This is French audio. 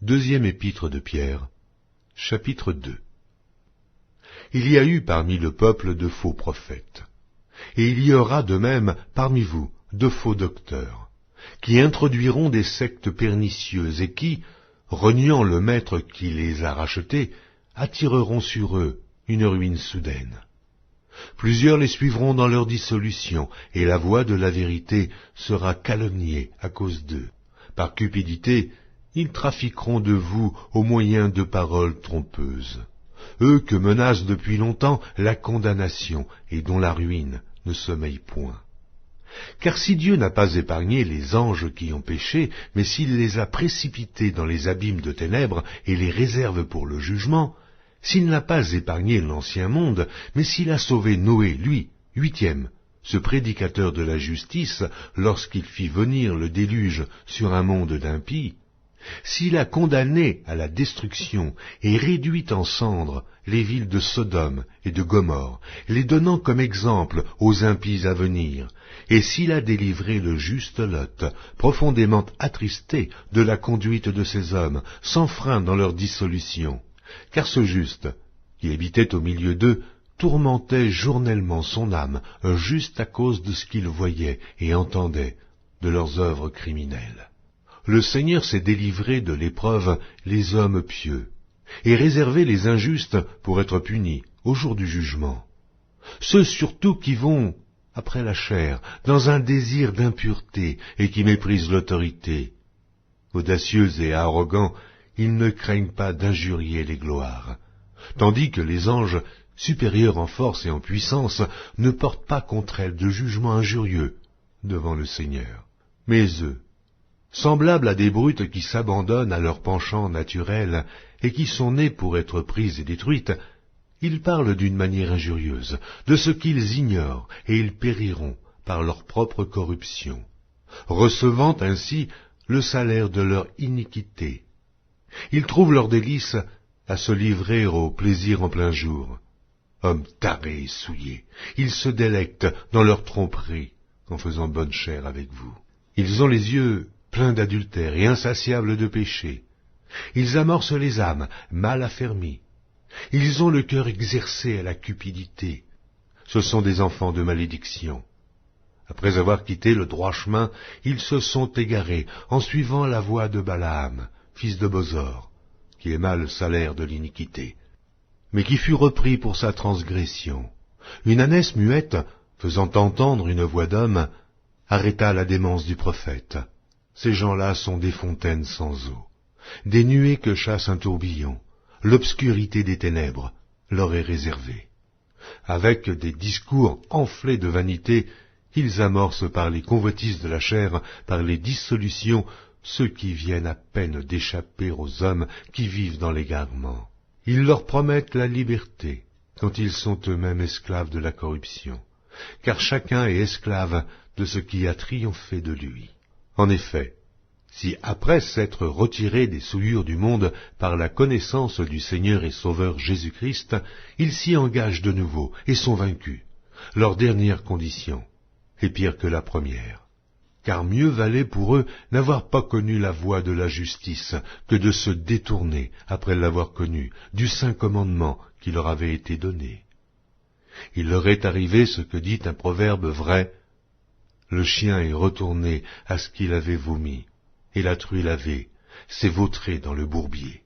Deuxième épître de Pierre, chapitre 2. Il y a eu parmi le peuple de faux prophètes, et il y aura de même parmi vous de faux docteurs, qui introduiront des sectes pernicieuses et qui, reniant le maître qui les a rachetés, attireront sur eux une ruine soudaine. Plusieurs les suivront dans leur dissolution, et la voie de la vérité sera calomniée à cause d'eux. Par cupidité, ils trafiqueront de vous au moyen de paroles trompeuses. Eux que menace depuis longtemps la condamnation et dont la ruine ne sommeille point. Car si Dieu n'a pas épargné les anges qui ont péché, mais s'il les a précipités dans les abîmes de ténèbres et les réserve pour le jugement, s'il n'a pas épargné l'ancien monde, mais s'il a sauvé Noé, lui, huitième, ce prédicateur de la justice, lorsqu'il fit venir le déluge sur un monde d'impies, s'il a condamné à la destruction et réduit en cendres les villes de Sodome et de Gomorrhe, les donnant comme exemple aux impies à venir, et s'il a délivré le juste Lot, profondément attristé de la conduite de ces hommes, sans frein dans leur dissolution, car ce juste, qui habitait au milieu d'eux, tourmentait journellement son âme, juste à cause de ce qu'il voyait et entendait de leurs œuvres criminelles. Le Seigneur s'est délivré de l'épreuve les hommes pieux, et réservé les injustes pour être punis au jour du jugement. Ceux surtout qui vont, après la chair, dans un désir d'impureté et qui méprisent l'autorité. Audacieux et arrogants, ils ne craignent pas d'injurier les gloires, tandis que les anges, supérieurs en force et en puissance, ne portent pas contre elles de jugement injurieux devant le Seigneur. Mais eux, semblables à des brutes qui s'abandonnent à leur penchant naturel et qui sont nées pour être prises et détruites, ils parlent d'une manière injurieuse de ce qu'ils ignorent et ils périront par leur propre corruption, recevant ainsi le salaire de leur iniquité. Ils trouvent leur délice à se livrer au plaisir en plein jour. Hommes tarés et souillés, ils se délectent dans leur tromperie en faisant bonne chère avec vous. Ils ont les yeux pleins d'adultère et insatiables de péché. Ils amorcent les âmes mal affermies. Ils ont le cœur exercé à la cupidité. Ce sont des enfants de malédiction. Après avoir quitté le droit chemin, ils se sont égarés en suivant la voie de Balaam, fils de Bosor, qui aima le salaire de l'iniquité, mais qui fut repris pour sa transgression. Une ânesse muette, faisant entendre une voix d'homme, arrêta la démence du prophète. Ces gens-là sont des fontaines sans eau, des nuées que chasse un tourbillon. L'obscurité des ténèbres leur est réservée. Avec des discours enflés de vanité, ils amorcent par les convoitises de la chair, par les dissolutions, ceux qui viennent à peine d'échapper aux hommes qui vivent dans l'égarement. Ils leur promettent la liberté, quand ils sont eux-mêmes esclaves de la corruption, car chacun est esclave de ce qui a triomphé de lui. En effet, si après s'être retirés des souillures du monde par la connaissance du Seigneur et Sauveur Jésus-Christ, ils s'y engagent de nouveau et sont vaincus, leur dernière condition est pire que la première. Car mieux valait pour eux n'avoir pas connu la voie de la justice que de se détourner, après l'avoir connue, du saint commandement qui leur avait été donné. Il leur est arrivé ce que dit un proverbe vrai: le chien est retourné à ce qu'il avait vomi, et la truie lavée s'est vautrée dans le bourbier.